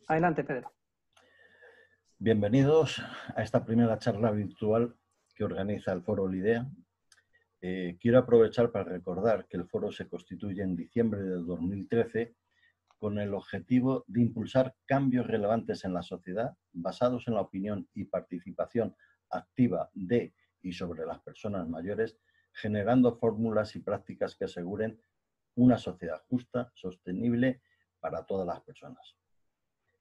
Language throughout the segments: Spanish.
Adelante, Pedro. Bienvenidos a esta primera charla virtual que organiza el Foro LIDEA. Quiero aprovechar para recordar que el foro se constituye en diciembre de 2013 con el objetivo de impulsar cambios relevantes en la sociedad basados en la opinión y participación activa de y sobre las personas mayores, generando fórmulas y prácticas que aseguren una sociedad justa, sostenible para todas las personas.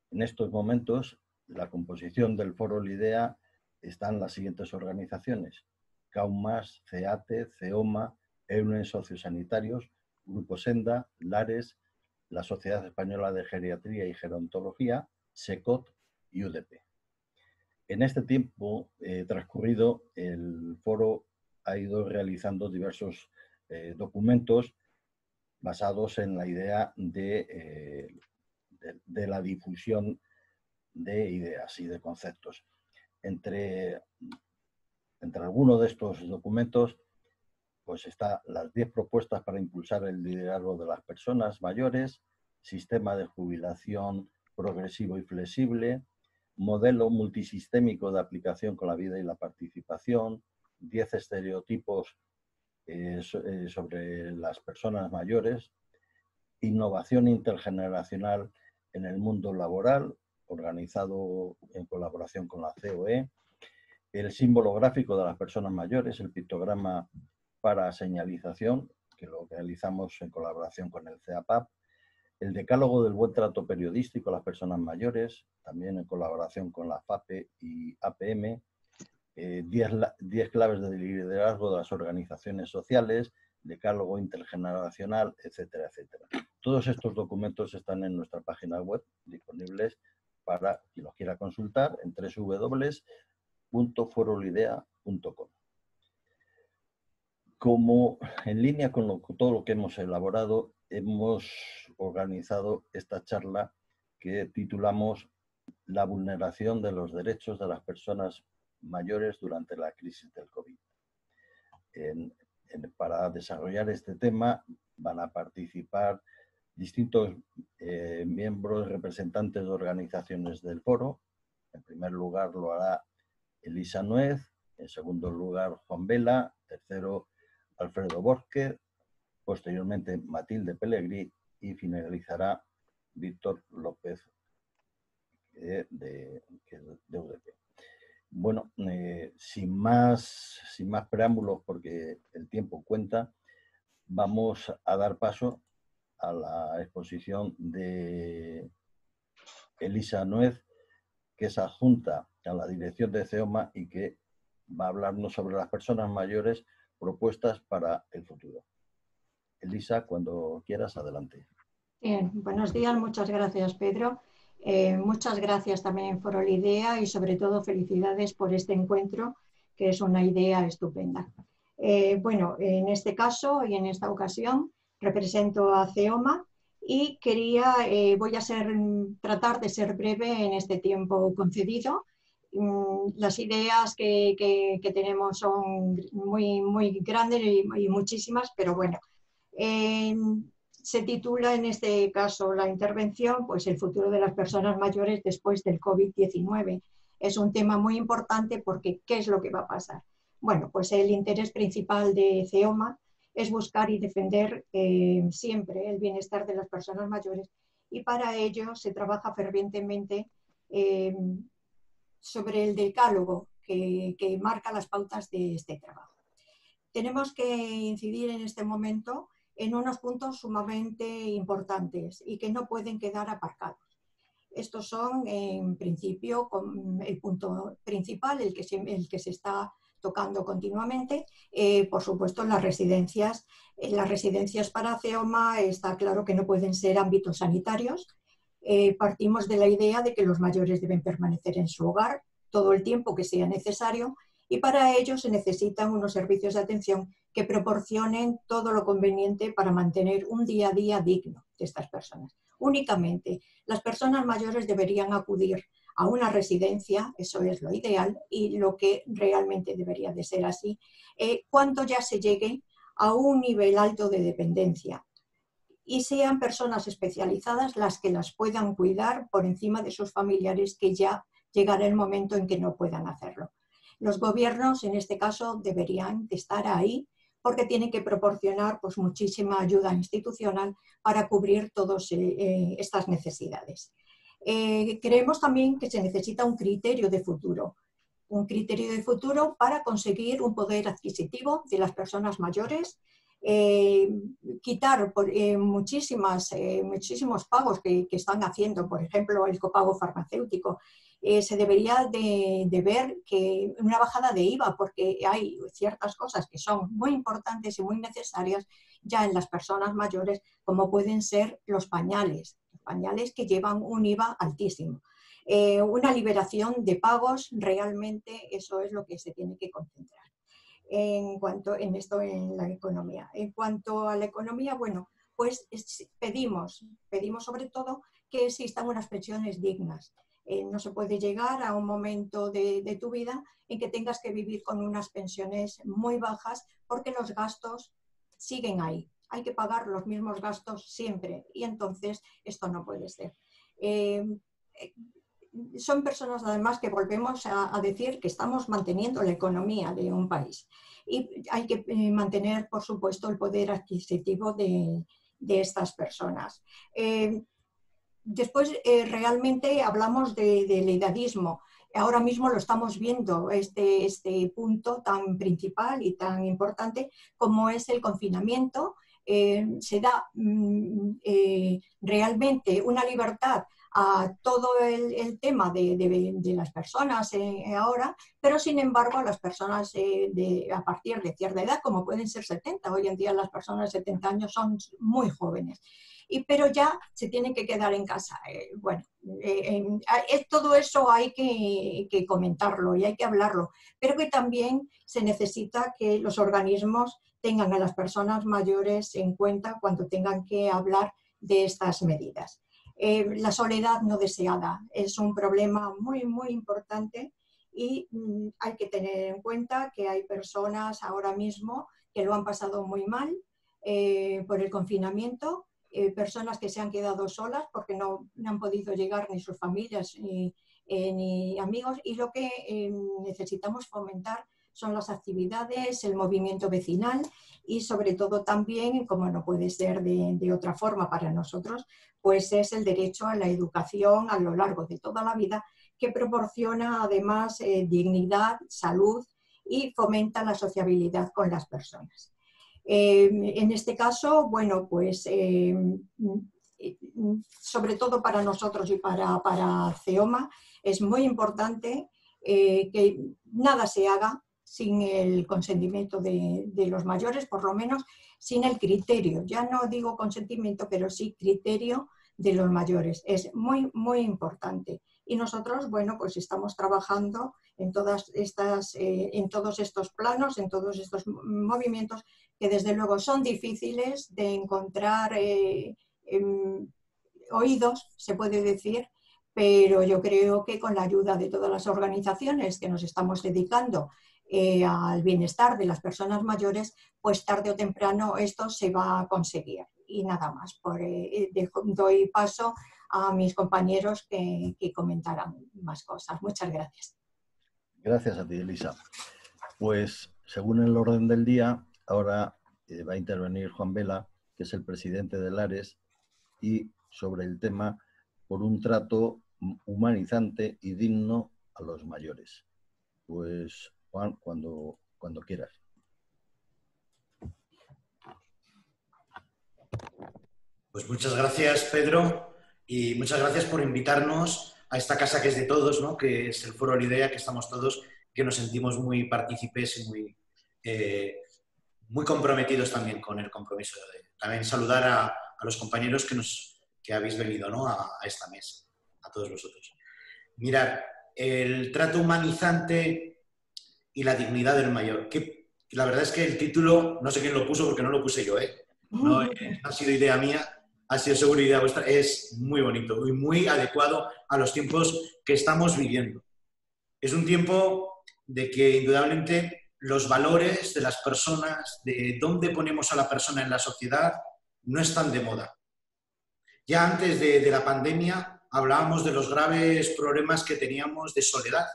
En estos momentos, la composición del Foro LIDEA están las siguientes organizaciones: CAUMAS, CEATE, CEOMA, EUNE Sociosanitarios, Grupo Senda, LARES, la Sociedad Española de Geriatría y Gerontología, SECOT y UDP. En este tiempo transcurrido, el foro ha ido realizando diversos documentos basados en la idea de la difusión de ideas y de conceptos. Entre algunos de estos documentos pues está las 10 propuestas para impulsar el liderazgo de las personas mayores, sistema de jubilación progresivo y flexible, modelo multisistémico de aplicación con la vida y la participación, 10 estereotipos sobre las personas mayores, innovación intergeneracional en el mundo laboral, organizado en colaboración con la COE, el símbolo gráfico de las personas mayores, el pictograma para señalización, que lo realizamos en colaboración con el CEAPAP, el decálogo del buen trato periodístico a las personas mayores, también en colaboración con la FAPE y APM, 10 claves de liderazgo de las organizaciones sociales, decálogo intergeneracional, etcétera, etcétera. Todos estos documentos están en nuestra página web, disponibles para quien los quiera consultar en www.forolidea.com. Como en línea con todo lo que hemos elaborado, hemos organizado esta charla que titulamos La vulneración de los derechos de las personas mayores durante la crisis del COVID. Para desarrollar este tema van a participar distintos miembros, representantes de organizaciones del foro. En primer lugar lo hará Elisa Nuez, en segundo lugar Juan Vela, tercero Alfredo Borges, posteriormente Matilde Pellegrí y finalizará Víctor López de UDP. Bueno, sin más preámbulos, porque el tiempo cuenta, vamos a dar paso a la exposición de Elisa Nuez, que es adjunta a la dirección de CEOMA y que va a hablarnos sobre las personas mayores, propuestas para el futuro. Elisa, cuando quieras, adelante. Bien, buenos días, muchas gracias, Pedro. Muchas gracias también Foro LIDEA y sobre todo felicidades por este encuentro, que es una idea estupenda. Bueno, en este caso y en esta ocasión represento a CEOMA y voy a tratar de ser breve en este tiempo concedido. Las ideas que tenemos son muy grandes y muchísimas, pero bueno. Se titula en este caso la intervención, pues el futuro de las personas mayores después del COVID-19. Es un tema muy importante porque ¿qué es lo que va a pasar? Bueno, pues el interés principal de CEOMA es buscar y defender siempre el bienestar de las personas mayores y para ello se trabaja fervientemente sobre el decálogo que marca las pautas de este trabajo. Tenemos que incidir en este momento en unos puntos sumamente importantes y que no pueden quedar aparcados. Estos son, en principio, el punto principal, el que se está tocando continuamente. Por supuesto, las residencias para CEOMA está claro que no pueden ser ámbitos sanitarios. Partimos de la idea de que los mayores deben permanecer en su hogar todo el tiempo que sea necesario y para ello se necesitan unos servicios de atención que proporcionen todo lo conveniente para mantener un día a día digno de estas personas. Únicamente las personas mayores deberían acudir a una residencia, eso es lo ideal y lo que realmente debería de ser así, cuando ya se llegue a un nivel alto de dependencia. y sean personas especializadas las que las puedan cuidar por encima de sus familiares, que ya llegará el momento en que no puedan hacerlo. Los gobiernos, en este caso, deberían de estar ahí porque tienen que proporcionar pues, muchísima ayuda institucional para cubrir todas estas necesidades. Creemos también que se necesita un criterio de futuro para conseguir un poder adquisitivo de las personas mayores, quitar muchísimos pagos que están haciendo, por ejemplo, el copago farmacéutico. Se debería de ver que una bajada de IVA, porque hay ciertas cosas que son muy importantes y muy necesarias ya en las personas mayores, como pueden ser los pañales que llevan un IVA altísimo. Una liberación de pagos, realmente eso es lo que se tiene que concentrar en la economía. En cuanto a la economía, bueno, pues pedimos sobre todo que existan unas pensiones dignas. No se puede llegar a un momento de tu vida en que tengas que vivir con unas pensiones muy bajas, porque los gastos siguen ahí. Hay que pagar los mismos gastos siempre, y entonces esto no puede ser. Son personas, además, que volvemos a decir que estamos manteniendo la economía de un país, y hay que mantener, por supuesto, el poder adquisitivo de estas personas. Después, realmente hablamos del edadismo. Ahora mismo lo estamos viendo, este punto tan principal y tan importante como es el confinamiento. Se da realmente una libertad a todo el tema de las personas ahora, pero sin embargo las personas a partir de cierta edad, como pueden ser 70, hoy en día las personas de 70 años son muy jóvenes, pero ya se tienen que quedar en casa. Todo eso hay que comentarlo y hay que hablarlo, pero que también se necesita que los organismos tengan a las personas mayores en cuenta cuando tengan que hablar de estas medidas. La soledad no deseada es un problema muy, muy importante, y hay que tener en cuenta que hay personas ahora mismo que lo han pasado muy mal por el confinamiento, personas que se han quedado solas porque no han podido llegar ni sus familias ni amigos, y lo que necesitamos fomentar son las actividades, el movimiento vecinal, y sobre todo también, como no puede ser de otra forma para nosotros, pues es el derecho a la educación a lo largo de toda la vida, que proporciona además dignidad, salud y fomenta la sociabilidad con las personas. En este caso, bueno, pues sobre todo para nosotros y para CEOMA es muy importante que nada se haga sin el consentimiento de los mayores, por lo menos sin el criterio. Ya no digo consentimiento, pero sí criterio de los mayores. Es muy, muy importante. Y nosotros, bueno, pues estamos trabajando en todos estos planos, en todos estos movimientos, que desde luego son difíciles de encontrar oídos, se puede decir, pero yo creo que con la ayuda de todas las organizaciones que nos estamos dedicando al bienestar de las personas mayores, pues tarde o temprano esto se va a conseguir. Y nada más, doy paso a mis compañeros que comentarán más cosas. Muchas gracias. Gracias a ti, Elisa. Pues según el orden del día, ahora va a intervenir Juan Vela, que es el presidente del ARES, y sobre el tema por un trato humanizante y digno a los mayores. Pues Juan, cuando quieras. Pues muchas gracias, Pedro, y muchas gracias por invitarnos a esta casa que es de todos, ¿no? Que es el Foro Lidea, que estamos todos, que nos sentimos muy partícipes y muy comprometidos también con el compromiso de también saludar a los compañeros que habéis venido, ¿no? a esta mesa, a todos vosotros. Mirad, el trato humanizante y la dignidad del mayor. Que la verdad es que el título, no sé quién lo puso porque no lo puse yo, no ha sido idea mía, ha sido seguro idea vuestra, es muy bonito y muy adecuado a los tiempos que estamos viviendo. Es un tiempo de que indudablemente los valores de las personas, de dónde ponemos a la persona en la sociedad, no están de moda. Ya antes de la pandemia hablábamos de los graves problemas que teníamos de soledad,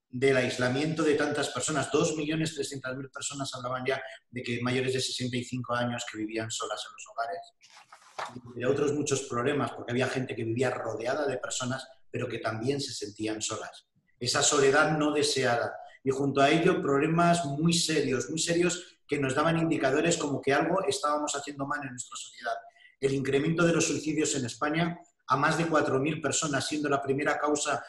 del aislamiento de tantas personas. 2.300.000 personas hablaban ya de que mayores de 65 años que vivían solas en los hogares. Y de otros muchos problemas, porque había gente que vivía rodeada de personas, pero que también se sentían solas. Esa soledad no deseada. Y junto a ello, problemas muy serios que nos daban indicadores como que algo estábamos haciendo mal en nuestra sociedad. El incremento de los suicidios en España a más de 4.000 personas, siendo la primera causa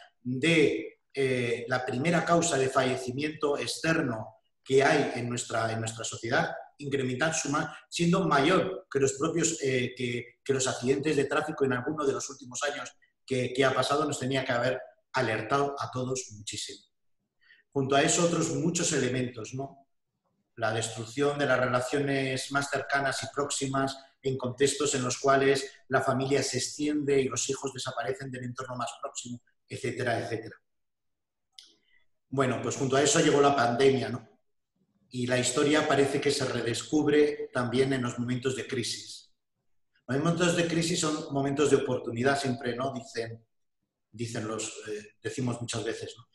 de fallecimiento externo que hay en nuestra sociedad, incrementar siendo mayor que los propios que los accidentes de tráfico en alguno de los últimos años que ha pasado, nos tenía que haber alertado a todos muchísimo. Junto a eso, otros muchos elementos, ¿no? La destrucción de las relaciones más cercanas y próximas en contextos en los cuales la familia se extiende y los hijos desaparecen del entorno más próximo, etcétera, etcétera. Bueno, pues junto a eso llegó la pandemia, ¿no? Y la historia parece que se redescubre también en los momentos de crisis. Los momentos de crisis son momentos de oportunidad, siempre, ¿no? Decimos muchas veces, ¿no?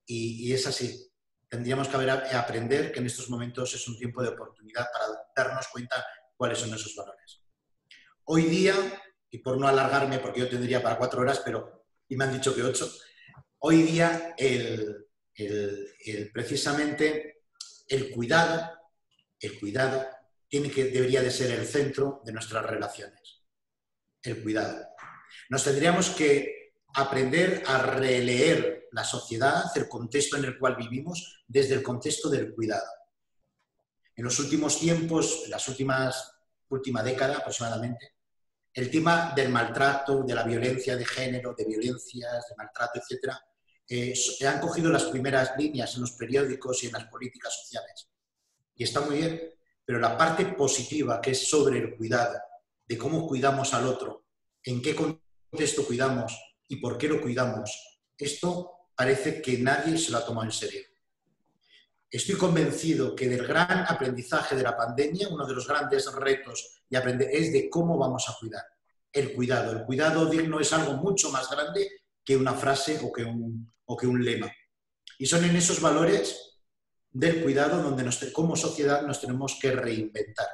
Y es así. Tendríamos que aprender que en estos momentos es un tiempo de oportunidad para darnos cuenta cuáles son esos valores. Hoy día, y por no alargarme, porque yo tendría para 4 horas, y me han dicho que 8, hoy día precisamente el cuidado debería de ser el centro de nuestras relaciones. El cuidado. Nos tendríamos que aprender a releer la sociedad, el contexto en el cual vivimos, desde el contexto del cuidado. En los últimos tiempos, en las última década aproximadamente, el tema del maltrato, de la violencia de género, de violencias, de maltrato, etcétera, han cogido las primeras líneas en los periódicos y en las políticas sociales. Y está muy bien, pero la parte positiva, que es sobre el cuidado, de cómo cuidamos al otro, en qué contexto cuidamos y por qué lo cuidamos, esto parece que nadie se lo ha tomado en serio. Estoy convencido que del gran aprendizaje de la pandemia, uno de los grandes retos y es de cómo vamos a cuidar. El cuidado digno es algo mucho más grande que una frase o que un lema. Y son en esos valores del cuidado donde como sociedad nos tenemos que reinventar.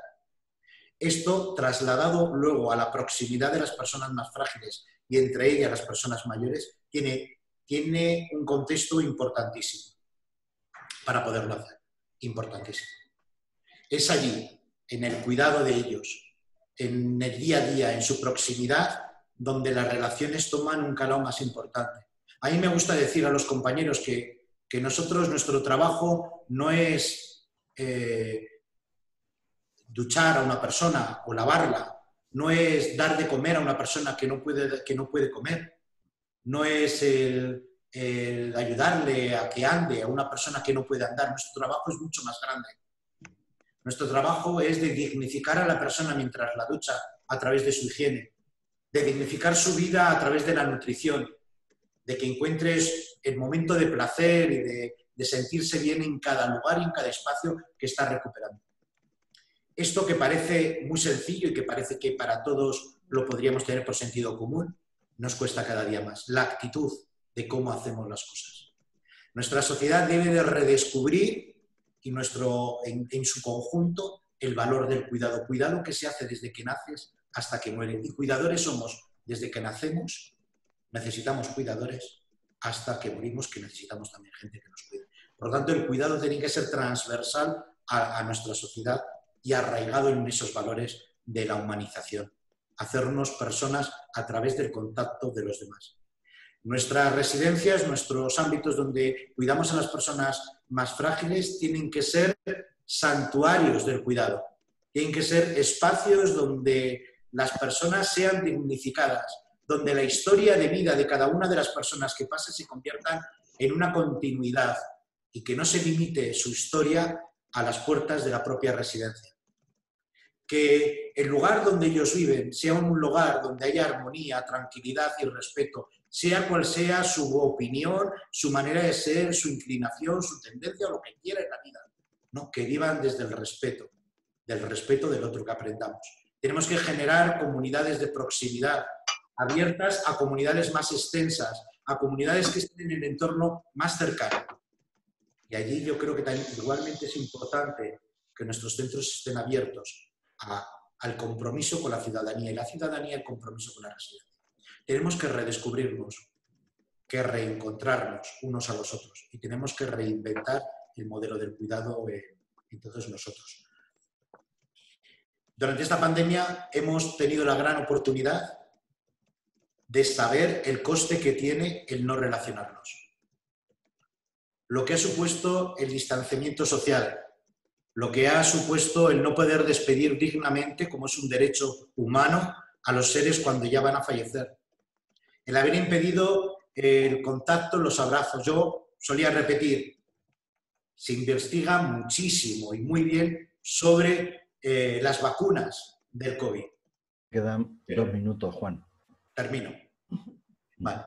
Esto, trasladado luego a la proximidad de las personas más frágiles y entre ellas las personas mayores, tiene un contexto importantísimo para poderlo hacer. Importantísimo. Es allí, en el cuidado de ellos, en el día a día, en su proximidad, donde las relaciones toman un calado más importante. A mí me gusta decir a los compañeros que nuestro trabajo no es duchar a una persona o lavarla, no es dar de comer a una persona que no puede comer, no es el ayudarle a que ande a una persona que no puede andar. Nuestro trabajo es mucho más grande. Nuestro trabajo es de dignificar a la persona mientras la ducha a través de su higiene, de dignificar su vida a través de la nutrición, de que encuentres el momento de placer y de sentirse bien en cada lugar y en cada espacio que está recuperando. Esto que parece muy sencillo y que parece que para todos lo podríamos tener por sentido común, nos cuesta cada día más. La actitud de cómo hacemos las cosas. Nuestra sociedad debe de redescubrir en su conjunto el valor del cuidado. Cuidado que se hace desde que naces hasta que mueres. Y cuidadores somos desde que nacemos, necesitamos cuidadores, hasta que morimos, que necesitamos también gente que nos cuide. Por lo tanto, el cuidado tiene que ser transversal a nuestra sociedad y arraigado en esos valores de la humanización. Hacernos personas a través del contacto de los demás. Nuestras residencias, nuestros ámbitos donde cuidamos a las personas más frágiles tienen que ser santuarios del cuidado. Tienen que ser espacios donde las personas sean dignificadas, donde la historia de vida de cada una de las personas que pasen se conviertan en una continuidad y que no se limite su historia a las puertas de la propia residencia. Que el lugar donde ellos viven sea un lugar donde haya armonía, tranquilidad y respeto, sea cual sea su opinión, su manera de ser, su inclinación, su tendencia o lo que quiera en la vida, ¿no? Que vivan desde el respeto del otro, que aprendamos. Tenemos que generar comunidades de proximidad, abiertas a comunidades más extensas, a comunidades que estén en el entorno más cercano. Y allí yo creo que también, igualmente es importante que nuestros centros estén abiertos al compromiso con la ciudadanía, y la ciudadanía el compromiso con la residencia. Tenemos que redescubrirnos, que reencontrarnos unos a los otros, y tenemos que reinventar el modelo del cuidado en todos nosotros. Durante esta pandemia hemos tenido la gran oportunidad de saber el coste que tiene el no relacionarnos. Lo que ha supuesto el distanciamiento social, lo que ha supuesto el no poder despedir dignamente, como es un derecho humano, a los seres cuando ya van a fallecer. El haber impedido el contacto, los abrazos. Yo solía repetir, se investiga muchísimo y muy bien sobre las vacunas del COVID. Quedan 2 minutos, Juan. Termino. Vale.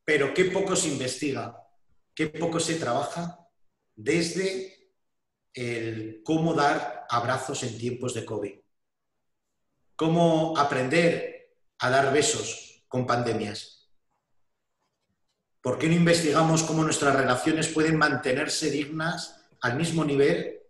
Pero qué poco se investiga, qué poco se trabaja desde el cómo dar abrazos en tiempos de COVID. Cómo aprender a dar besos con pandemias. ¿Por qué no investigamos cómo nuestras relaciones pueden mantenerse dignas al mismo nivel,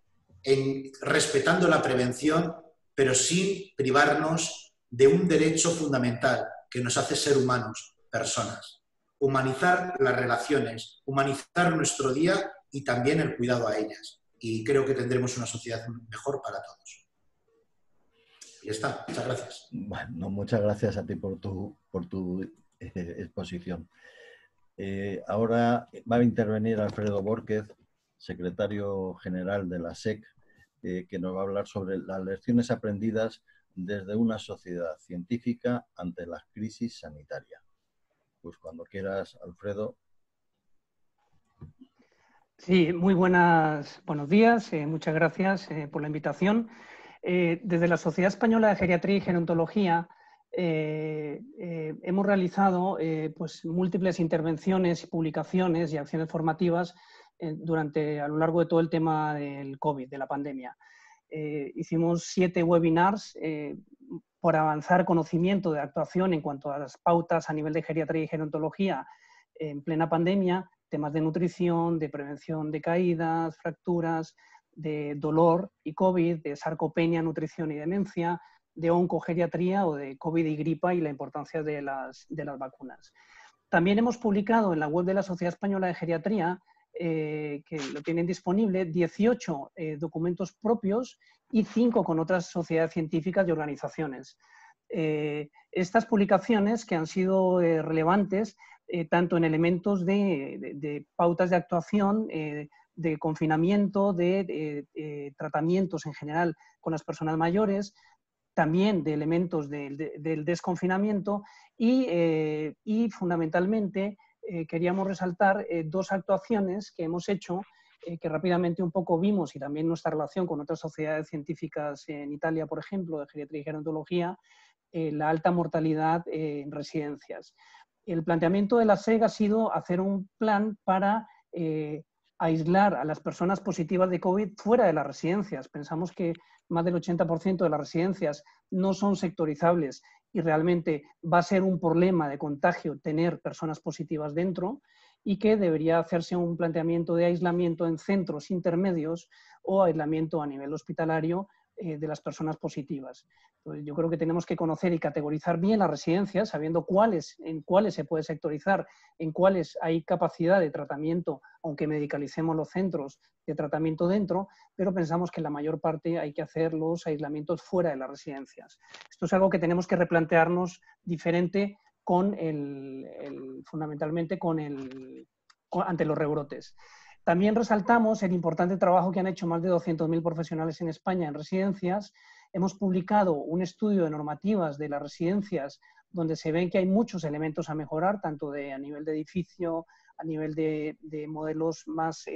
respetando la prevención, pero sin privarnos de un derecho fundamental que nos hace ser humanos, personas? Humanizar las relaciones, humanizar nuestro día y también el cuidado a ellas. Y creo que tendremos una sociedad mejor para todos. Y ya está. Muchas gracias. Bueno, muchas gracias a ti por tu exposición. Ahora va a intervenir Alfredo Bórquez, secretario general de la SEC, que nos va a hablar sobre las lecciones aprendidas desde una sociedad científica ante la crisis sanitaria. Pues cuando quieras, Alfredo. Sí, muy buenos días. Muchas gracias por la invitación. Desde la Sociedad Española de Geriatría y Gerontología hemos realizado pues, múltiples intervenciones, publicaciones y acciones formativas a lo largo de todo el tema del COVID, de la pandemia. Hicimos 7 webinars por avanzar conocimiento de actuación en cuanto a las pautas a nivel de geriatría y gerontología en plena pandemia, temas de nutrición, de prevención de caídas, fracturas, de dolor y COVID, de sarcopenia, nutrición y demencia, de oncogeriatría o de COVID y gripa y la importancia de las vacunas. También hemos publicado en la web de la Sociedad Española de Geriatría, que lo tienen disponible, 18 documentos propios y 5 con otras sociedades científicas y organizaciones. Estas publicaciones que han sido relevantes tanto en elementos de pautas de actuación, de confinamiento, de tratamientos en general con las personas mayores, también de elementos del desconfinamiento y fundamentalmente queríamos resaltar 2 actuaciones que hemos hecho que rápidamente un poco vimos y también nuestra relación con otras sociedades científicas en Italia, por ejemplo, de geriatría y gerontología, la alta mortalidad en residencias. El planteamiento de la SEG ha sido hacer un plan para aislar a las personas positivas de COVID fuera de las residencias. Pensamos que más del 80% de las residencias no son sectorizables y realmente va a ser un problema de contagio tener personas positivas dentro y que debería hacerse un planteamiento de aislamiento en centros intermedios o aislamiento a nivel hospitalario de las personas positivas. Entonces, yo creo que tenemos que conocer y categorizar bien las residencias, sabiendo en cuáles se puede sectorizar, en cuáles hay capacidad de tratamiento, aunque medicalicemos los centros de tratamiento dentro, pero pensamos que en la mayor parte hay que hacer los aislamientos fuera de las residencias. Esto es algo que tenemos que replantearnos diferente fundamentalmente ante los rebrotes. También resaltamos el importante trabajo que han hecho más de 200.000 profesionales en España en residencias. Hemos publicado un estudio de normativas de las residencias donde se ven que hay muchos elementos a mejorar, tanto a nivel de edificio, a nivel de modelos más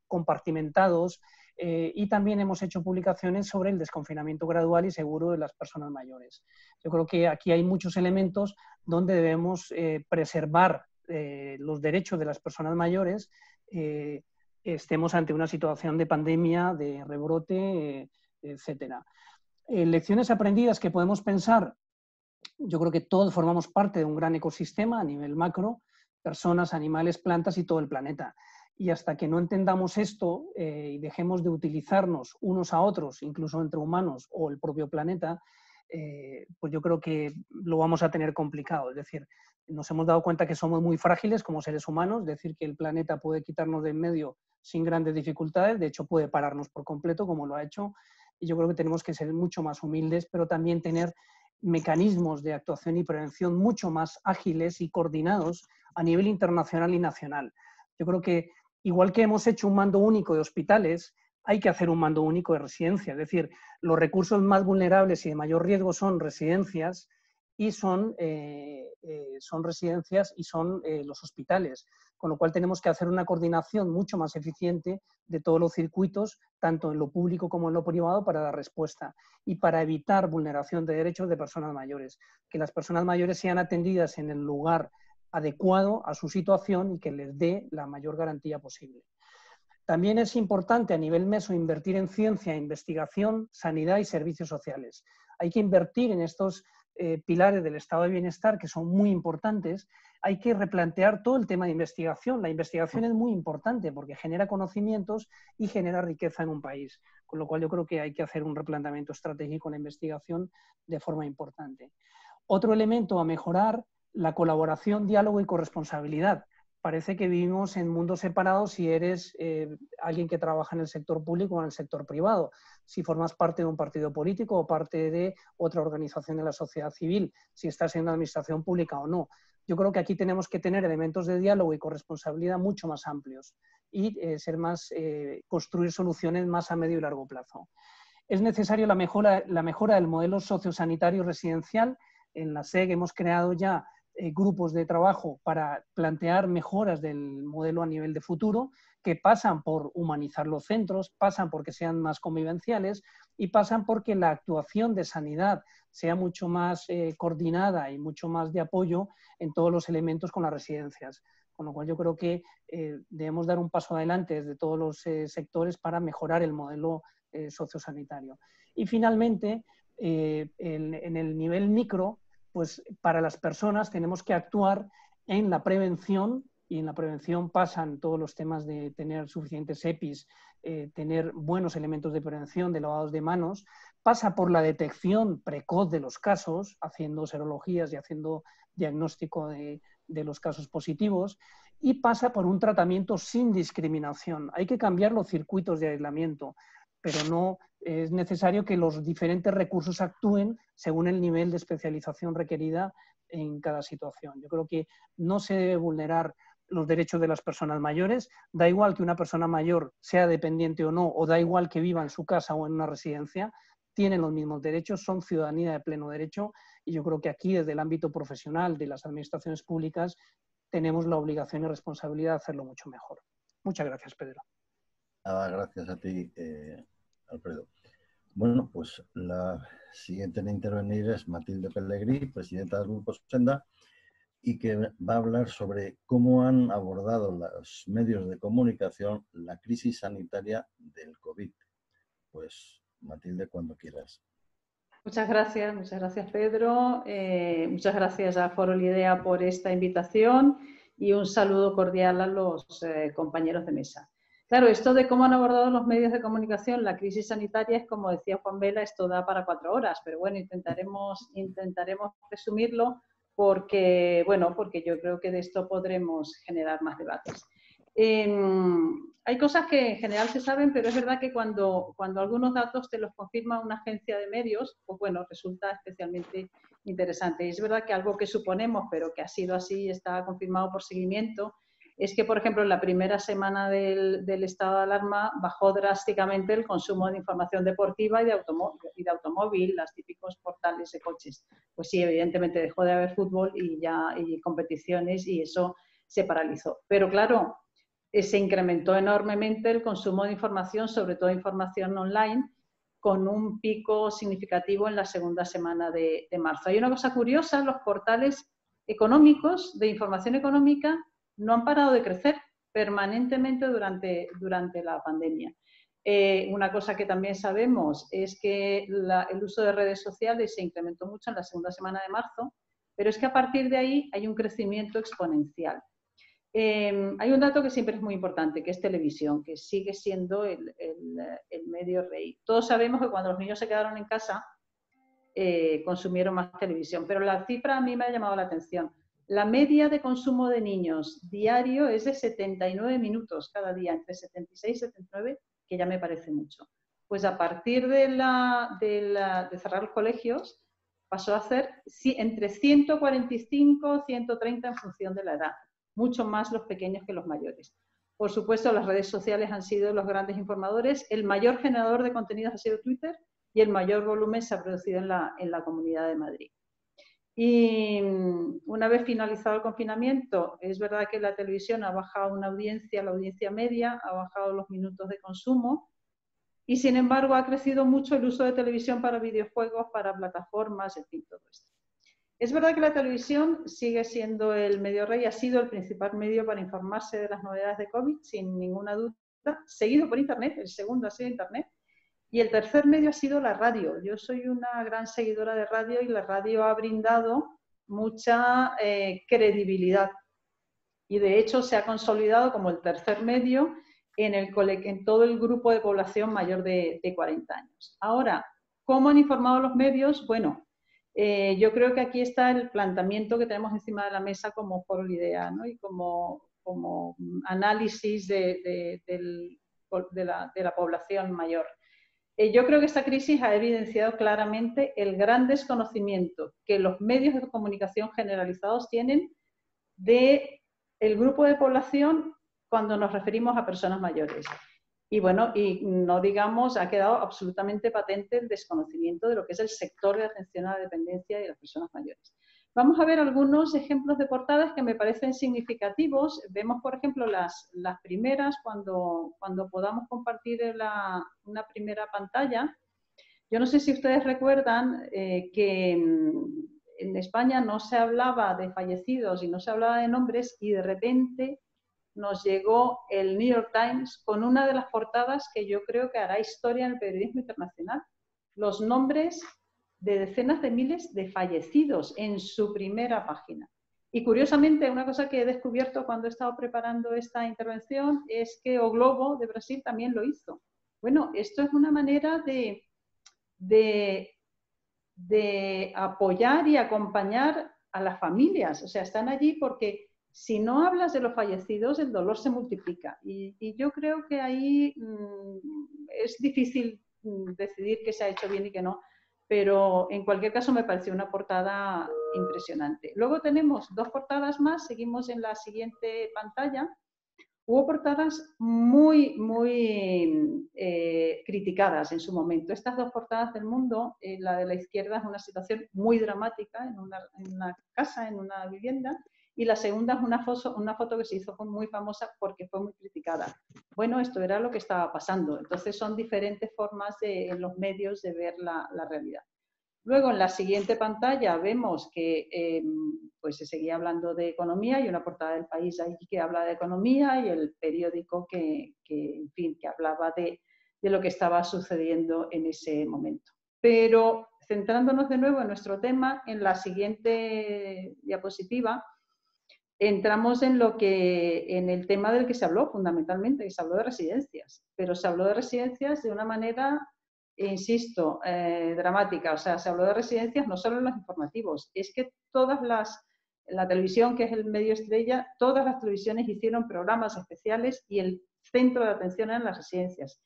compartimentados, y también hemos hecho publicaciones sobre el desconfinamiento gradual y seguro de las personas mayores. Yo creo que aquí hay muchos elementos donde debemos preservar los derechos de las personas mayores, estemos ante una situación de pandemia, de rebrote, etcétera. lecciones aprendidas que podemos pensar, yo creo que todos formamos parte de un gran ecosistema a nivel macro, personas, animales, plantas y todo el planeta. Y hasta que no entendamos esto y dejemos de utilizarnos unos a otros, incluso entre humanos o el propio planeta, pues yo creo que lo vamos a tener complicado. Es decir, nos hemos dado cuenta que somos muy frágiles como seres humanos, es decir, que el planeta puede quitarnos de en medio sin grandes dificultades, de hecho puede pararnos por completo como lo ha hecho, y yo creo que tenemos que ser mucho más humildes, pero también tener mecanismos de actuación y prevención mucho más ágiles y coordinados a nivel internacional y nacional. Yo creo que igual que hemos hecho un mando único de hospitales, hay que hacer un mando único de residencias. Es decir, los recursos más vulnerables y de mayor riesgo son residencias y son residencias y son los hospitales. Con lo cual tenemos que hacer una coordinación mucho más eficiente de todos los circuitos, tanto en lo público como en lo privado, para dar respuesta y para evitar vulneración de derechos de personas mayores. Que las personas mayores sean atendidas en el lugar adecuado a su situación y que les dé la mayor garantía posible. También es importante a nivel meso invertir en ciencia, investigación, sanidad y servicios sociales. Hay que invertir en estos pilares del estado de bienestar que son muy importantes. Hay que replantear todo el tema de investigación. La investigación es muy importante porque genera conocimientos y genera riqueza en un país. Con lo cual yo creo que hay que hacer un replanteamiento estratégico en la investigación de forma importante. Otro elemento a mejorar, la colaboración, diálogo y corresponsabilidad. Parece que vivimos en mundos separados si eres alguien que trabaja en el sector público o en el sector privado, si formas parte de un partido político o parte de otra organización de la sociedad civil, si estás en la administración pública o no. Yo creo que aquí tenemos que tener elementos de diálogo y corresponsabilidad mucho más amplios y construir soluciones más a medio y largo plazo. Es necesario la mejora del modelo sociosanitario residencial. En la SEG hemos creado ya grupos de trabajo para plantear mejoras del modelo a nivel de futuro, que pasan por humanizar los centros, pasan porque sean más convivenciales y pasan porque la actuación de sanidad sea mucho más coordinada y mucho más de apoyo en todos los elementos con las residencias. Con lo cual yo creo que debemos dar un paso adelante desde todos los sectores para mejorar el modelo sociosanitario. Y finalmente, en el nivel micro, pues para las personas tenemos que actuar en la prevención, y en la prevención pasan todos los temas de tener suficientes EPIs, tener buenos elementos de prevención, de lavados de manos, pasa por la detección precoz de los casos, haciendo serologías y haciendo diagnóstico de los casos positivos, y pasa por un tratamiento sin discriminación. Hay que cambiar los circuitos de aislamiento, pero no es necesario que los diferentes recursos actúen según el nivel de especialización requerida en cada situación. Yo creo que no se debe vulnerar los derechos de las personas mayores, da igual que una persona mayor sea dependiente o no, o da igual que viva en su casa o en una residencia, tienen los mismos derechos, son ciudadanía de pleno derecho, y yo creo que aquí desde el ámbito profesional de las administraciones públicas tenemos la obligación y responsabilidad de hacerlo mucho mejor. Muchas gracias, Pedro. Gracias a ti, Alfredo. Bueno, pues la siguiente en intervenir es Matilde Pellegrí, presidenta del Grupo Senda, y que va a hablar sobre cómo han abordado los medios de comunicación la crisis sanitaria del COVID. Pues, Matilde, cuando quieras. Muchas gracias Pedro, muchas gracias a Foro Lidea por esta invitación y un saludo cordial a los compañeros de mesa. Claro, esto de cómo han abordado los medios de comunicación la crisis sanitaria es, como decía Juan Vela, esto da para 4 horas, pero bueno, intentaremos resumirlo porque yo creo que de esto podremos generar más debates. Hay cosas que en general se saben, pero es verdad que cuando algunos datos te los confirma una agencia de medios, pues bueno, resulta especialmente interesante. Y es verdad que algo que suponemos, pero que ha sido así y está confirmado por seguimiento, es que, por ejemplo, en la primera semana del estado de alarma bajó drásticamente el consumo de información deportiva y de automóvil, los típicos portales de coches. Pues sí, evidentemente dejó de haber fútbol y competiciones y eso se paralizó. Pero claro, se incrementó enormemente el consumo de información, sobre todo información online, con un pico significativo en la segunda semana de marzo. Hay una cosa curiosa, los portales económicos de información económica no han parado de crecer permanentemente durante la pandemia. Una cosa que también sabemos es que el uso de redes sociales se incrementó mucho en la segunda semana de marzo, pero es que a partir de ahí hay un crecimiento exponencial. Hay un dato que siempre es muy importante, que es televisión, que sigue siendo el medio rey. Todos sabemos que cuando los niños se quedaron en casa, consumieron más televisión, pero la cifra a mí me ha llamado la atención. La media de consumo de niños diario es de 79 minutos cada día, entre 76 y 79, que ya me parece mucho. Pues a partir de cerrar los colegios, pasó a ser entre 145 y 130 en función de la edad, mucho más los pequeños que los mayores. Por supuesto, las redes sociales han sido los grandes informadores, el mayor generador de contenidos ha sido Twitter y el mayor volumen se ha producido en la Comunidad de Madrid. Y una vez finalizado el confinamiento, es verdad que la televisión ha bajado la audiencia media, ha bajado los minutos de consumo y sin embargo ha crecido mucho el uso de televisión para videojuegos, para plataformas, en fin, todo esto. Es verdad que la televisión sigue siendo el medio rey, ha sido el principal medio para informarse de las novedades de COVID, sin ninguna duda, seguido por Internet, el segundo ha sido Internet. Y el tercer medio ha sido la radio. Yo soy una gran seguidora de radio y la radio ha brindado mucha credibilidad. Y de hecho se ha consolidado como el tercer medio en todo el grupo de población mayor de 40 años. Ahora, ¿cómo han informado los medios? Bueno, yo creo que aquí está el planteamiento que tenemos encima de la mesa como Foro Lidea, ¿no? Y como análisis de la población mayor. Yo creo que esta crisis ha evidenciado claramente el gran desconocimiento que los medios de comunicación generalizados tienen del grupo de población cuando nos referimos a personas mayores. Y bueno, y no digamos, ha quedado absolutamente patente el desconocimiento de lo que es el sector de atención a la dependencia y de las personas mayores. Vamos a ver algunos ejemplos de portadas que me parecen significativos. Vemos, por ejemplo, las primeras, cuando podamos compartir una primera pantalla. Yo no sé si ustedes recuerdan que en España no se hablaba de fallecidos y no se hablaba de nombres y de repente nos llegó el New York Times con una de las portadas que yo creo que hará historia en el periodismo internacional. Los nombres de decenas de miles de fallecidos en su primera página. Y curiosamente, una cosa que he descubierto cuando he estado preparando esta intervención es que O Globo de Brasil también lo hizo. Bueno, esto es una manera de apoyar y acompañar a las familias. O sea, están allí porque si no hablas de los fallecidos, el dolor se multiplica. Y yo creo que ahí es difícil decidir qué se ha hecho bien y qué no. Pero en cualquier caso me pareció una portada impresionante. Luego tenemos dos portadas más, seguimos en la siguiente pantalla. Hubo portadas muy criticadas en su momento. Estas dos portadas del Mundo, la de la izquierda es una situación muy dramática en una casa, en una vivienda, y la segunda es una foto que se hizo muy famosa porque fue muy criticada. Bueno, esto era lo que estaba pasando. Entonces son diferentes formas en los medios de ver la realidad. Luego en la siguiente pantalla vemos que pues se seguía hablando de economía y una portada del País ahí que habla de economía y el periódico que hablaba de lo que estaba sucediendo en ese momento. Pero centrándonos de nuevo en nuestro tema, en la siguiente diapositiva, entramos en el tema del que se habló fundamentalmente, que se habló de residencias, pero se habló de residencias de una manera, insisto, dramática. O sea, se habló de residencias no solo en los informativos, es que la televisión, que es el medio estrella, todas las televisiones hicieron programas especiales y el centro de atención eran las residencias.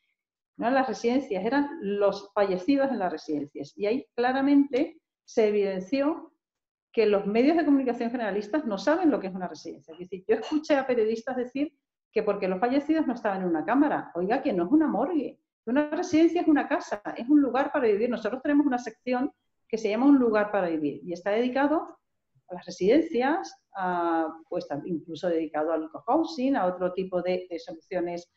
No eran las residencias, eran los fallecidos en las residencias. Y ahí claramente se evidenció que los medios de comunicación generalistas no saben lo que es una residencia. Es decir, yo escuché a periodistas decir que porque los fallecidos no estaban en una cámara. Oiga, que no es una morgue. Una residencia es una casa, es un lugar para vivir. Nosotros tenemos una sección que se llama Un lugar para vivir y está dedicado a las residencias, pues incluso dedicado al cohousing, a otro tipo de soluciones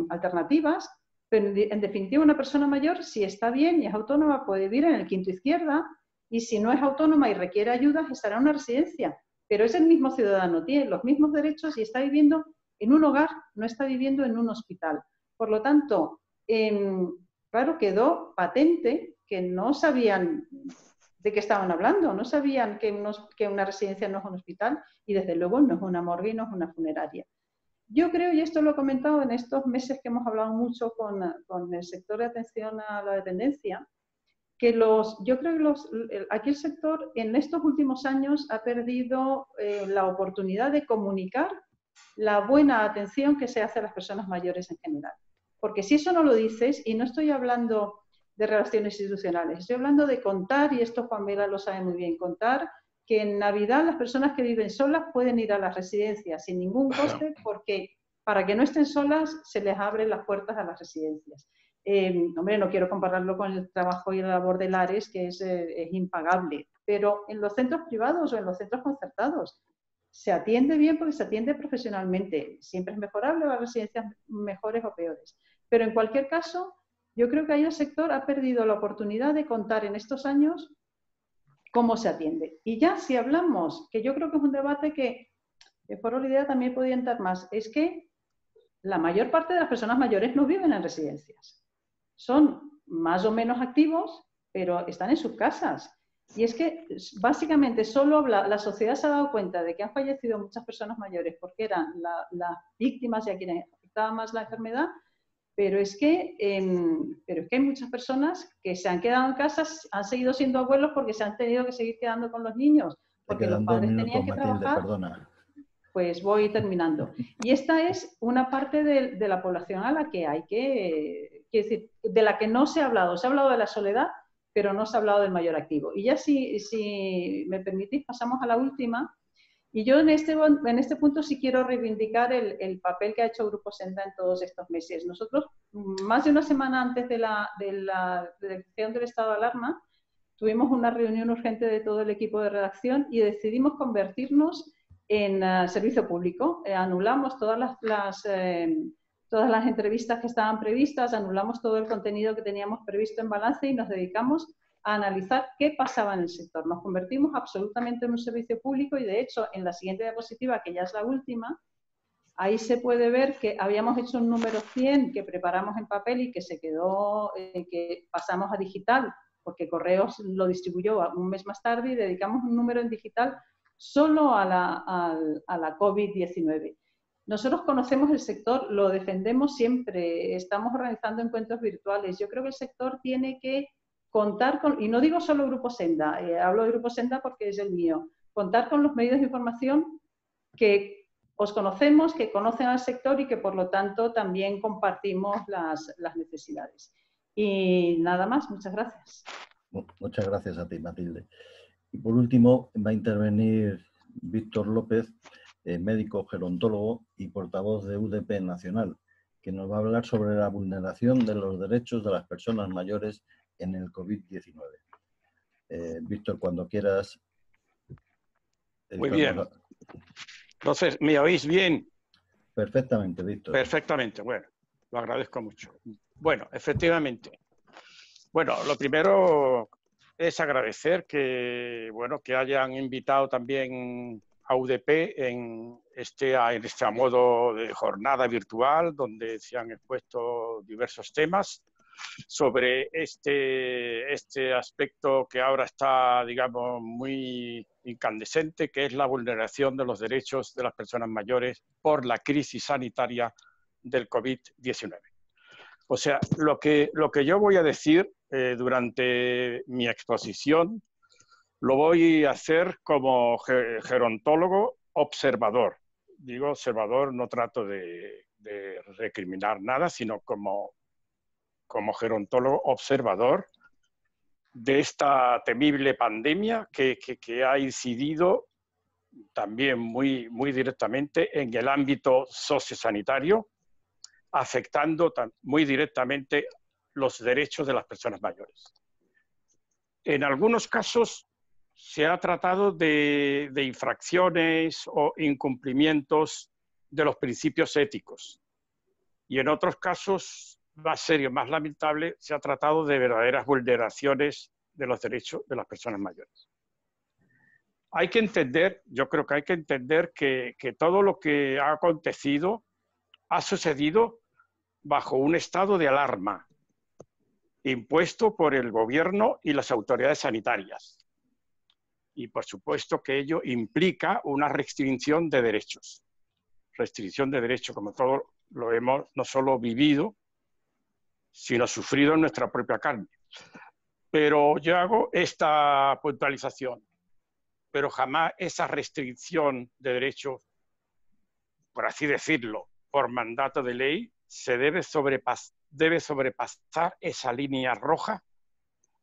alternativas. Pero en definitiva, una persona mayor, si está bien y es autónoma, puede vivir en el quinto izquierda. Y si no es autónoma y requiere ayuda, estará en una residencia. Pero es el mismo ciudadano, tiene los mismos derechos y está viviendo en un hogar, no está viviendo en un hospital. Por lo tanto, claro, quedó patente que no sabían de qué estaban hablando, no sabían que una residencia no es un hospital y desde luego no es una morgue y no es una funeraria. Yo creo, y esto lo he comentado en estos meses que hemos hablado mucho con el sector de atención a la dependencia, que yo creo que aquí el sector en estos últimos años ha perdido la oportunidad de comunicar la buena atención que se hace a las personas mayores en general. Porque si eso no lo dices, y no estoy hablando de relaciones institucionales, estoy hablando de contar, y esto Juan Vela lo sabe muy bien, contar que en Navidad las personas que viven solas pueden ir a las residencias sin ningún coste, porque para que no estén solas se les abren las puertas a las residencias. Hombre, no quiero compararlo con el trabajo y la labor de Lares, que es impagable, pero en los centros privados o en los centros concertados se atiende bien porque se atiende profesionalmente. Siempre es mejorable, las residencias mejores o peores. Pero en cualquier caso, yo creo que ahí el sector ha perdido la oportunidad de contar en estos años cómo se atiende. Y ya si hablamos, que yo creo que es un debate que el Foro Lidea también podía entrar más, es que la mayor parte de las personas mayores no viven en residencias. Son más o menos activos, pero están en sus casas. Y es que básicamente solo la sociedad se ha dado cuenta de que han fallecido muchas personas mayores porque eran las víctimas y a quienes afectaba más la enfermedad, pero es que hay muchas personas que se han quedado en casa, han seguido siendo abuelos porque se han tenido que seguir quedando con los niños, porque los padres tenían que trabajar. Perdona. Pues voy terminando. Y esta es una parte de la población a la que hay que decir, de la que no se ha hablado. Se ha hablado de la soledad, pero no se ha hablado del mayor activo. Y ya si me permitís, pasamos a la última. Y yo en este punto sí quiero reivindicar el papel que ha hecho Grupo Senda en todos estos meses. Nosotros, más de una semana antes de la declaración del estado de alarma, tuvimos una reunión urgente de todo el equipo de redacción y decidimos convertirnos en servicio público. Anulamos todas las entrevistas que estaban previstas, anulamos todo el contenido que teníamos previsto en balance y nos dedicamos a analizar qué pasaba en el sector. Nos convertimos absolutamente en un servicio público y, de hecho, en la siguiente diapositiva, que ya es la última, ahí se puede ver que habíamos hecho un número 100 que preparamos en papel y que se quedó, que pasamos a digital, porque Correos lo distribuyó un mes más tarde, y dedicamos un número en digital solo a la COVID-19. Nosotros conocemos el sector, lo defendemos siempre, estamos organizando encuentros virtuales. Yo creo que el sector tiene que contar con, y no digo solo Grupo Senda, hablo de Grupo Senda porque es el mío, contar con los medios de información que os conocemos, que conocen al sector y que por lo tanto también compartimos las necesidades. Y nada más, muchas gracias. Muchas gracias a ti, Matilde. Y por último va a intervenir Víctor López, médico gerontólogo y portavoz de UDP Nacional, que nos va a hablar sobre la vulneración de los derechos de las personas mayores en el COVID-19. Víctor, cuando quieras. Muy bien. Entonces, ¿me oís bien? Perfectamente, Víctor. Perfectamente, bueno, lo agradezco mucho. Bueno, efectivamente. Bueno, lo primero es agradecer que hayan invitado también a UDP en este modo de jornada virtual donde se han expuesto diversos temas sobre este aspecto que ahora está, digamos, muy incandescente, que es la vulneración de los derechos de las personas mayores por la crisis sanitaria del COVID-19. O sea, lo que yo voy a decir durante mi exposición lo voy a hacer como gerontólogo observador. Digo observador, no trato de recriminar nada, sino como gerontólogo observador de esta temible pandemia que ha incidido también muy directamente en el ámbito sociosanitario, afectando muy directamente los derechos de las personas mayores. En algunos casos se ha tratado de infracciones o incumplimientos de los principios éticos, y en otros casos más serio, más lamentable, se ha tratado de verdaderas vulneraciones de los derechos de las personas mayores. Hay que entender, yo creo que hay que entender que todo lo que ha acontecido ha sucedido bajo un estado de alarma impuesto por el gobierno y las autoridades sanitarias. Y por supuesto que ello implica una restricción de derechos. Restricción de derechos, como todos lo hemos no solo vivido, sino sufrido en nuestra propia carne. Pero yo hago esta puntualización. Pero jamás esa restricción de derechos, por así decirlo, por mandato de ley, se debe sobrepasar esa línea roja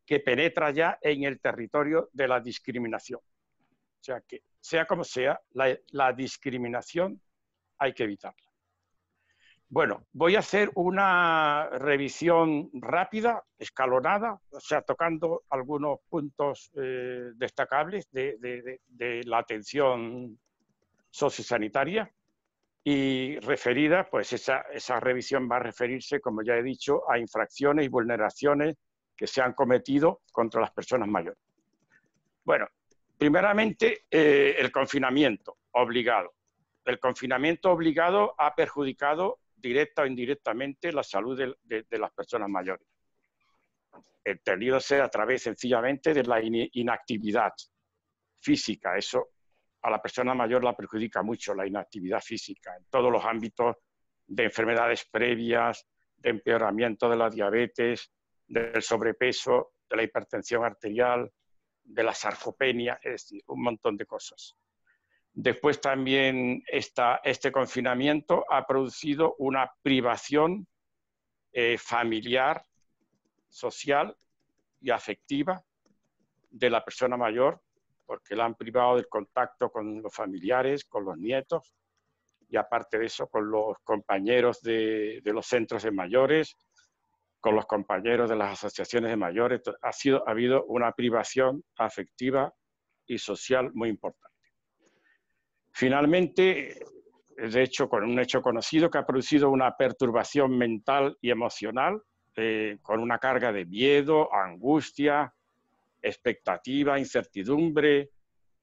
que penetra ya en el territorio de la discriminación. O sea que, sea como sea, la discriminación hay que evitarla. Bueno, voy a hacer una revisión rápida, escalonada, o sea, tocando algunos puntos destacables de la atención sociosanitaria y referida, pues esa revisión va a referirse, como ya he dicho, a infracciones y vulneraciones que se han cometido contra las personas mayores. Bueno, primeramente, el confinamiento obligado. El confinamiento obligado ha perjudicado directa o indirectamente la salud de las personas mayores. Entendiéndose a través sencillamente de la inactividad física. Eso a la persona mayor la perjudica mucho, la inactividad física, en todos los ámbitos de enfermedades previas, de empeoramiento de la diabetes, del sobrepeso, de la hipertensión arterial, de la sarcopenia, es decir, un montón de cosas. Después también este confinamiento ha producido una privación familiar, social y afectiva de la persona mayor, porque la han privado del contacto con los familiares, con los nietos, y aparte de eso, con los compañeros de los centros de mayores, con los compañeros de las asociaciones de mayores. Ha habido una privación afectiva y social muy importante. Finalmente, de hecho, con un hecho conocido que ha producido una perturbación mental y emocional, con una carga de miedo, angustia, expectativa, incertidumbre,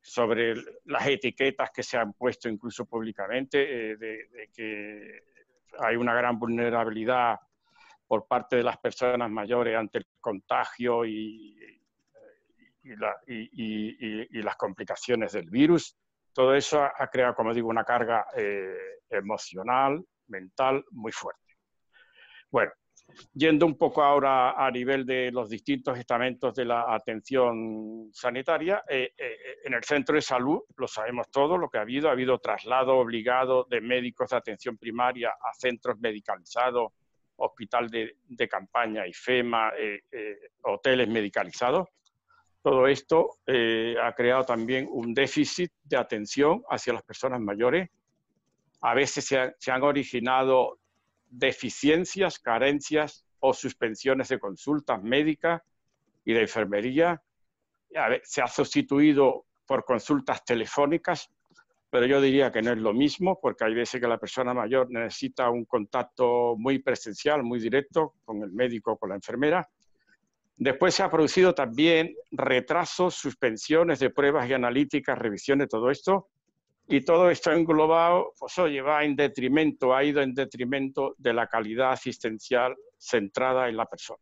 sobre las etiquetas que se han puesto incluso públicamente, de que hay una gran vulnerabilidad por parte de las personas mayores ante el contagio y las complicaciones del virus. Todo eso ha creado, como digo, una carga emocional, mental muy fuerte. Bueno, yendo un poco ahora a nivel de los distintos estamentos de la atención sanitaria, en el centro de salud, lo sabemos todos, lo que ha habido traslado obligado de médicos de atención primaria a centros medicalizados, hospital de campaña, IFEMA, hoteles medicalizados. Todo esto ha creado también un déficit de atención hacia las personas mayores. A veces se han originado deficiencias, carencias o suspensiones de consultas médicas y de enfermería. Se ha sustituido por consultas telefónicas, pero yo diría que no es lo mismo, porque hay veces que la persona mayor necesita un contacto muy presencial, muy directo con el médico o con la enfermera. Después se ha producido también retrasos, suspensiones de pruebas y analíticas, revisiones, todo esto. Y todo esto englobado, pues oye, ha ido en detrimento de la calidad asistencial centrada en la persona.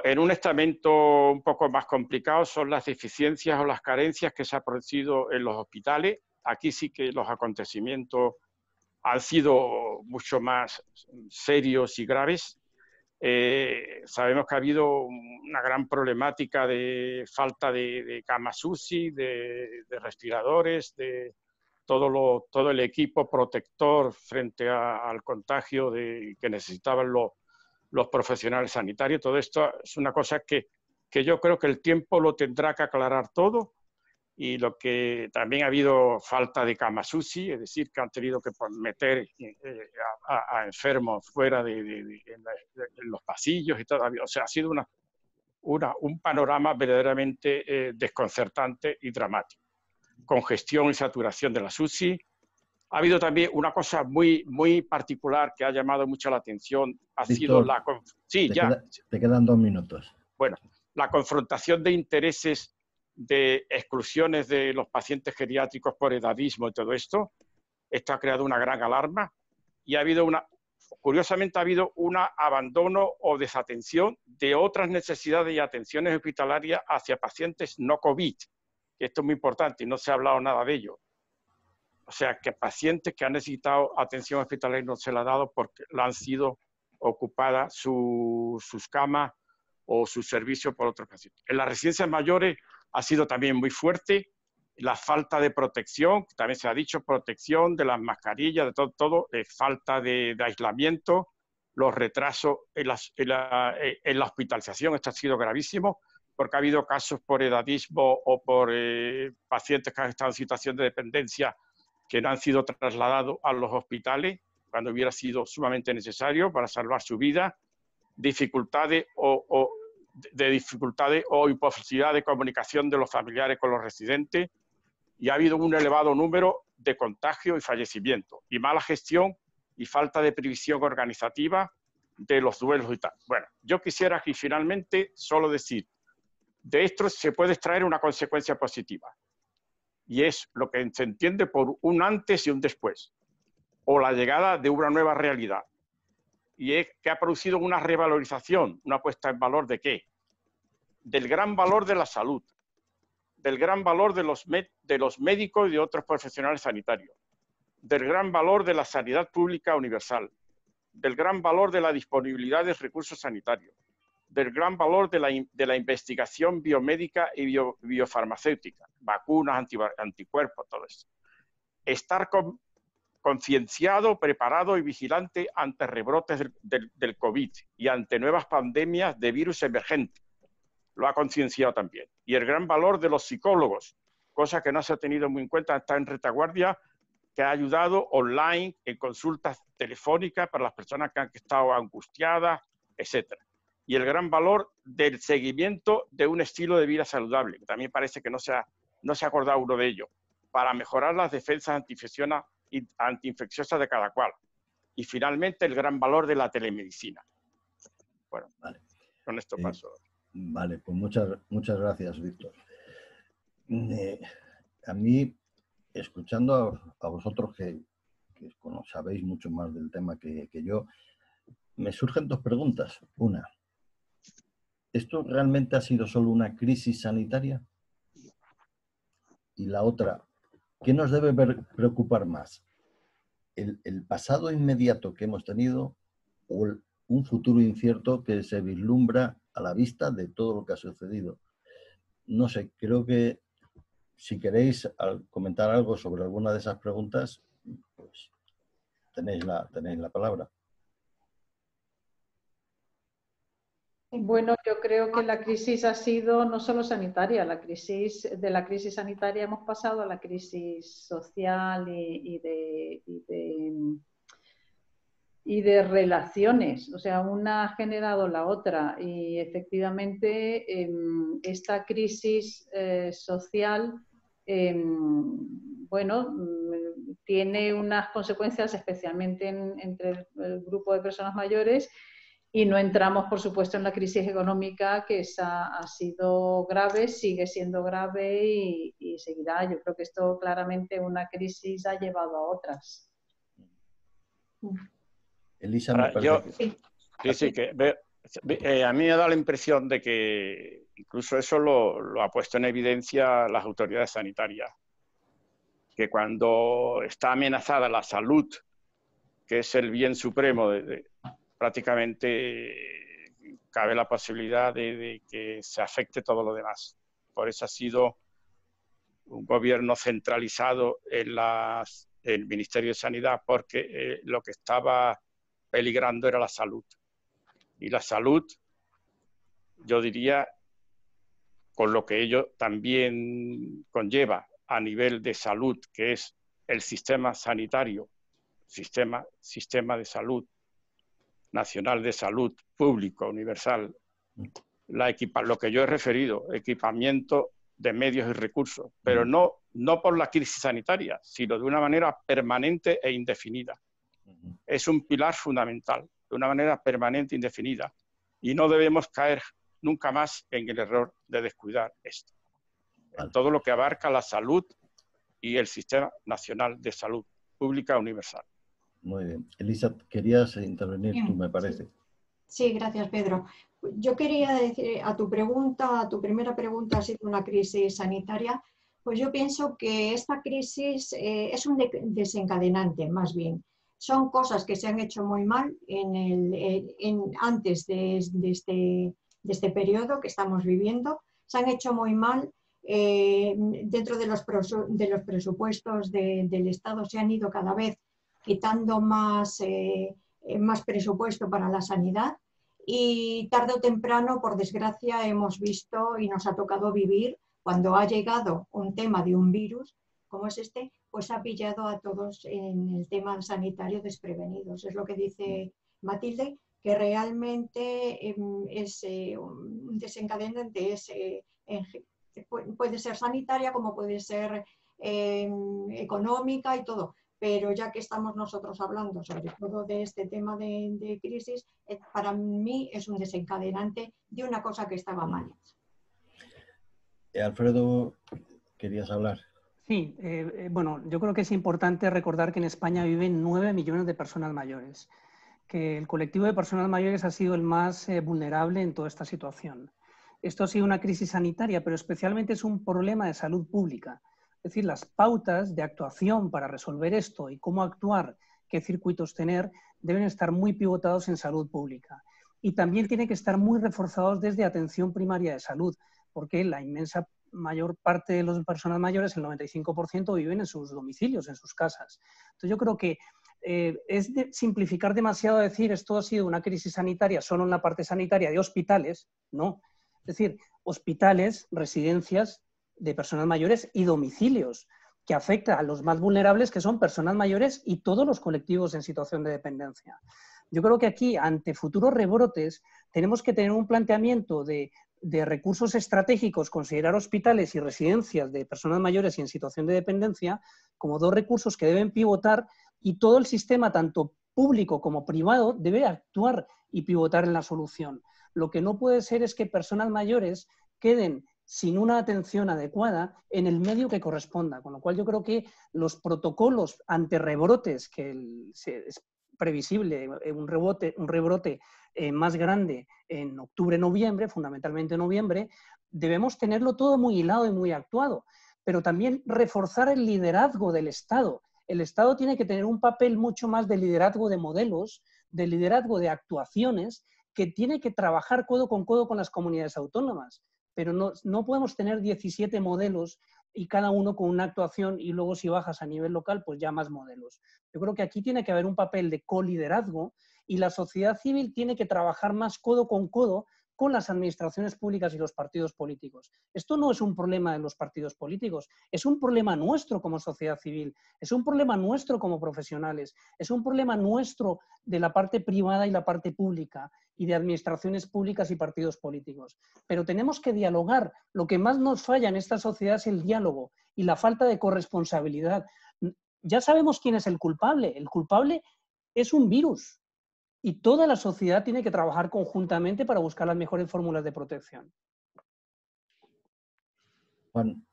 En un estamento un poco más complicado son las deficiencias o las carencias que se han producido en los hospitales. Aquí sí que los acontecimientos han sido mucho más serios y graves. Sabemos que ha habido una gran problemática de falta de camas UCI, de respiradores, de todo el equipo protector frente al contagio que necesitaban los profesionales sanitarios. Todo esto es una cosa que yo creo que el tiempo lo tendrá que aclarar todo. Y lo que también ha habido falta de camas UCI, es decir, que han tenido que meter a enfermos fuera en los pasillos y todo. O sea, ha sido un panorama verdaderamente desconcertante y dramático. Congestión y saturación de las UCI. Ha habido también una cosa muy, muy particular que ha llamado mucho la atención. Sido la... Sí, ya. Te quedan 2 minutos. Bueno, la confrontación de intereses, de exclusiones de los pacientes geriátricos por edadismo y todo esto. Esto ha creado una gran alarma y ha habido curiosamente ha habido un abandono o desatención de otras necesidades y atenciones hospitalarias hacia pacientes no COVID, que esto es muy importante y no se ha hablado nada de ello. O sea, que pacientes que han necesitado atención hospitalaria no se la ha dado porque la han sido ocupadas sus camas o sus servicios por otros pacientes. En las residencias mayores ha sido también muy fuerte la falta de protección, también se ha dicho, protección de las mascarillas, de todo, falta de aislamiento, los retrasos en la hospitalización, esto ha sido gravísimo, porque ha habido casos por edadismo o por pacientes que han estado en situación de dependencia que no han sido trasladados a los hospitales cuando hubiera sido sumamente necesario para salvar su vida, dificultades o imposibilidad de comunicación de los familiares con los residentes, y ha habido un elevado número de contagios y fallecimientos, y mala gestión y falta de previsión organizativa de los duelos y tal. Bueno, yo quisiera aquí finalmente solo decir, de esto se puede extraer una consecuencia positiva, y es lo que se entiende por un antes y un después, o la llegada de una nueva realidad, y es que ha producido una revalorización, una puesta en valor ¿de qué? Del gran valor de la salud, del gran valor de los médicos y de otros profesionales sanitarios, del gran valor de la sanidad pública universal, del gran valor de la disponibilidad de recursos sanitarios, del gran valor de la investigación biomédica y biofarmacéutica, vacunas, anticuerpos, todo eso. Estar concienciado, preparado y vigilante ante rebrotes del COVID y ante nuevas pandemias de virus emergentes. Lo ha concienciado también. Y el gran valor de los psicólogos, cosa que no se ha tenido muy en cuenta, está en retaguardia, que ha ayudado online en consultas telefónicas para las personas que han estado angustiadas, etc. Y el gran valor del seguimiento de un estilo de vida saludable, que también parece que no se ha acordado uno de ellos, para mejorar las defensas antiinfecciosas de cada cual. Y finalmente el gran valor de la telemedicina. Bueno, vale. Con esto paso. Vale, pues muchas gracias, Víctor. A mí, escuchando a vosotros que sabéis mucho más del tema que yo, me surgen dos preguntas. Una, ¿esto realmente ha sido solo una crisis sanitaria? Y la otra, ¿qué nos debe preocupar más? ¿El pasado inmediato que hemos tenido o un futuro incierto que se vislumbra a la vista de todo lo que ha sucedido? No sé, creo que si queréis comentar algo sobre alguna de esas preguntas, pues tenéis la palabra. Bueno, yo creo que la crisis ha sido no solo sanitaria, de la crisis sanitaria hemos pasado a la crisis social y de relaciones, o sea, una ha generado la otra, y efectivamente esta crisis social, bueno, tiene unas consecuencias especialmente entre el grupo de personas mayores, y no entramos, por supuesto, en la crisis económica, que esa ha sido grave, sigue siendo grave y seguirá. Yo creo que esto claramente una crisis ha llevado a otras. Elisa, a mí me da la impresión de que incluso eso lo ha puesto en evidencia las autoridades sanitarias, que cuando está amenazada la salud, que es el bien supremo, prácticamente cabe la posibilidad de que se afecte todo lo demás. Por eso ha sido un gobierno centralizado en el Ministerio de Sanidad, porque lo que estaba peligrando era la salud. Y la salud, yo diría, con lo que ello también conlleva a nivel de salud, que es el sistema sanitario, sistema de salud, nacional de salud, público, universal, lo que yo he referido, equipamiento de medios y recursos, pero no por la crisis sanitaria, sino de una manera permanente e indefinida. Es un pilar fundamental, de una manera permanente e indefinida, y no debemos caer nunca más en el error de descuidar esto. En todo lo que abarca la salud y el Sistema Nacional de Salud Pública Universal. Muy bien. Elisa, querías intervenir tú, me parece. Sí, gracias, Pedro. Yo quería decir a tu pregunta, a tu primera pregunta, ha sido una crisis sanitaria. Pues yo pienso que esta crisis es un desencadenante, más bien. Son cosas que se han hecho muy mal antes de este periodo que estamos viviendo. Se han hecho muy mal dentro de los presupuestos del Estado. Se han ido cada vez quitando más presupuesto para la sanidad. Y tarde o temprano, por desgracia, hemos visto y nos ha tocado vivir cuando ha llegado un tema de un virus como es este, pues ha pillado a todos en el tema sanitario desprevenidos. Es lo que dice Matilde, que realmente es un desencadenante, puede ser sanitaria como puede ser económica y todo. Pero ya que estamos nosotros hablando sobre todo de este tema de crisis, para mí es un desencadenante de una cosa que estaba mal. Alfredo, ¿querías hablar? Sí, bueno, yo creo que es importante recordar que en España viven 9 millones de personas mayores, que el colectivo de personas mayores ha sido el más vulnerable en toda esta situación. Esto ha sido una crisis sanitaria, pero especialmente es un problema de salud pública. Es decir, las pautas de actuación para resolver esto y cómo actuar, qué circuitos tener, deben estar muy pivotados en salud pública. Y también tienen que estar muy reforzados desde atención primaria de salud, porque la inmensa mayor parte de las personas mayores, el 95%, viven en sus domicilios, en sus casas. Entonces yo creo que es simplificar demasiado decir esto ha sido una crisis sanitaria solo en la parte sanitaria de hospitales, no. Es decir, hospitales, residencias de personas mayores y domicilios, que afecta a los más vulnerables, que son personas mayores y todos los colectivos en situación de dependencia. Yo creo que aquí, ante futuros rebrotes, tenemos que tener un planteamiento de recursos estratégicos, considerar hospitales y residencias de personas mayores y en situación de dependencia como dos recursos que deben pivotar, y todo el sistema, tanto público como privado, debe actuar y pivotar en la solución. Lo que no puede ser es que personas mayores queden sin una atención adecuada en el medio que corresponda, con lo cual yo creo que los protocolos ante rebrotes, que es previsible un rebrote más grande en octubre-noviembre, fundamentalmente en noviembre, debemos tenerlo todo muy hilado y muy actuado, pero también reforzar el liderazgo del Estado. El Estado tiene que tener un papel mucho más de liderazgo de modelos, de liderazgo de actuaciones, que tiene que trabajar codo con las comunidades autónomas. Pero no podemos tener 17 modelos y cada uno con una actuación y luego si bajas a nivel local, pues ya más modelos. Yo creo que aquí tiene que haber un papel de coliderazgo y la sociedad civil tiene que trabajar más codo con las administraciones públicas y los partidos políticos. Esto no es un problema de los partidos políticos, es un problema nuestro como sociedad civil, es un problema nuestro como profesionales, es un problema nuestro de la parte privada y la parte pública y de administraciones públicas y partidos políticos. Pero tenemos que dialogar. Lo que más nos falla en esta sociedad es el diálogo y la falta de corresponsabilidad. Ya sabemos quién es el culpable. El culpable es un virus. Y toda la sociedad tiene que trabajar conjuntamente para buscar las mejores fórmulas de protección. Juan.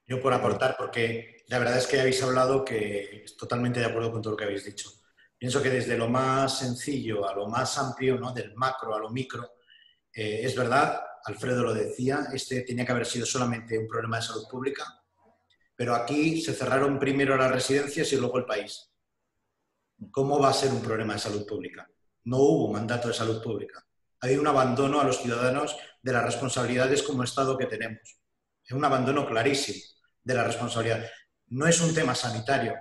Yo por aportar, porque la verdad es que habéis hablado que estoy totalmente de acuerdo con todo lo que habéis dicho. Pienso que desde lo más sencillo a lo más amplio, ¿no? Del macro a lo micro, es verdad, Alfredo lo decía, este tenía que haber sido solamente un problema de salud pública, pero aquí se cerraron primero las residencias y luego el país. ¿Cómo va a ser un problema de salud pública? No hubo mandato de salud pública. Hay un abandono a los ciudadanos de las responsabilidades como Estado que tenemos. Es un abandono clarísimo de la responsabilidad. No es un tema sanitario.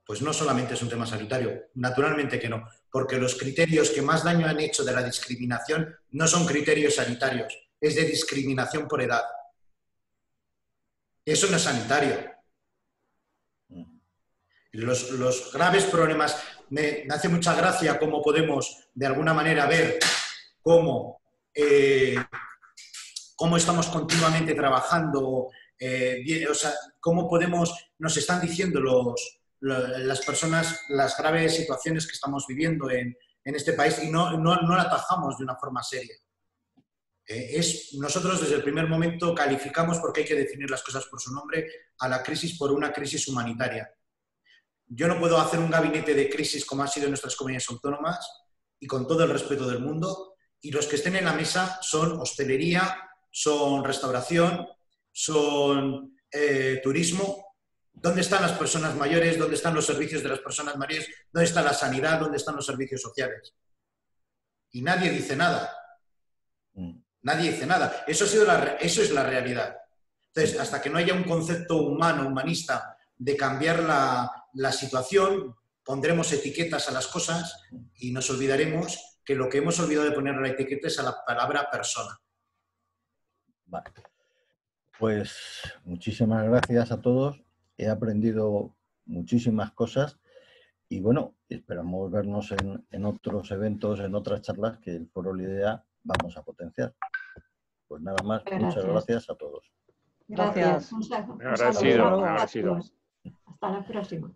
Pues no solamente es un tema sanitario, naturalmente que no, porque los criterios que más daño han hecho de la discriminación no son criterios sanitarios, es de discriminación por edad. Eso no es sanitario. Los graves problemas, me hace mucha gracia cómo podemos de alguna manera ver cómo estamos continuamente trabajando, o sea, cómo nos están diciendo las personas las graves situaciones que estamos viviendo en este país y no la atajamos de una forma seria. Nosotros desde el primer momento calificamos, porque hay que definir las cosas por su nombre, a la crisis por una crisis humanitaria. yo no puedo hacer un gabinete de crisis como ha sido en nuestras comunidades autónomas, y con todo el respeto del mundo, y los que estén en la mesa son hostelería, son restauración, son turismo. ¿Dónde están las personas mayores? ¿Dónde están los servicios de las personas mayores? ¿Dónde está la sanidad? ¿Dónde están los servicios sociales? Y nadie dice nada. Nadie dice nada. Eso es la realidad. Entonces, hasta que no haya un concepto humano, humanista, de cambiar la situación, pondremos etiquetas a las cosas y nos olvidaremos que lo que hemos olvidado de poner la etiqueta es a la palabra persona. Vale. Pues muchísimas gracias a todos. He aprendido muchísimas cosas y bueno, esperamos vernos en otros eventos, en otras charlas que el Foro Lidea vamos a potenciar. Pues nada más, muchas gracias a todos. Gracias. Agradecido. Hasta la próxima.